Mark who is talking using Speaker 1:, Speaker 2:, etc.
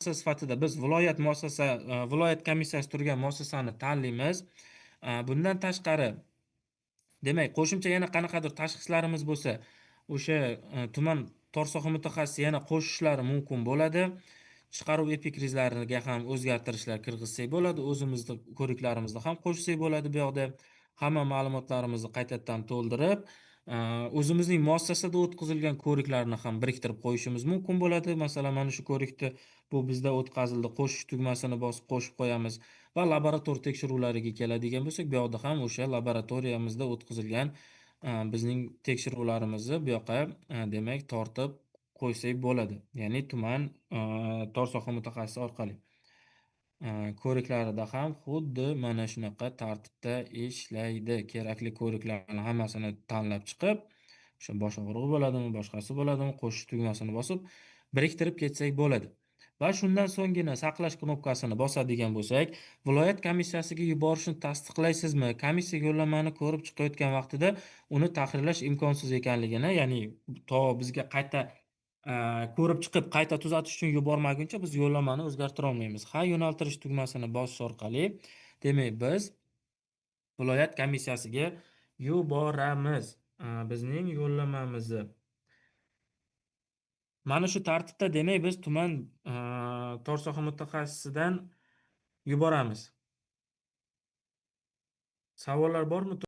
Speaker 1: sifatida biz viloyat komissiyasi turgan muassasani tanlaymiz. Bundan tashqari, demak, qo'shimcha yana qanaqadir tashxislarimiz bo'lsa, o'sha tuman torsoqi mutaxassisi yana qo'shishlari mumkin bo'ladi. Chiqaruv epikrizlariga ham o'zgartirishlar kirgizsak bo'ladi. O'zimizni ko'riklarimizni ham qo'shsak bo'ladi bu yoqda. Hamma ma'lumotlarimizni qaytadan to'ldirib, o'zimizning muassasada o'tkazilgan ko'riklarni ham biriktirib qo'yishimiz mumkin bo'ladi. Masalan, mana shu ko'rikni bu bizda o'tkazildi, qo'shish tugmasini bosib qo'shib qo'yamiz va laboratoriya tekshiruvlariga keladigan bo'lsak, bu yoqda ham o'sha laboratoriyamizda o'tkazilgan bizning tekshiruvlarimizni bu yoqqa demak tortib qo'ysak bo'ladi. Ya'ni tuman tor soha mutaxassisi orqali. Ko'riklarida ham xuddi mana shunaqa tartibda ishlaydi. Kerakli ko'riklarni hammasini tanlab chiqib, o'sha bosh og'rig'i bo'ladimi, boshqasi bo'ladimi, qo'shish tugmasini bosib biriktirib ketsak bo'ladi. Va shundan so'nggina saqlash knopkasini bosadigan bo'lsak, viloyat komissiyasiga yuborishni tasdiqlaysizmi? Komissiya yo'llanmani ko'rib chiqayotgan vaqtida uni tahrirlash imkonsiz ekanligini, ya'ni to bizga qayta ko'rib chiqib qayta tuzatish uchun yubormaguncha biz yo'llanmani o'zgartira olmaymiz. Ha, yo'naltirish tugmasini bosish orqali, demak, biz viloyat komissiyasiga yuboramiz bizning yo'llanmamizni. Mana shu tartibda, demak, biz tuman tor soha mutaxassisidan yuboramiz. Savollar bormi?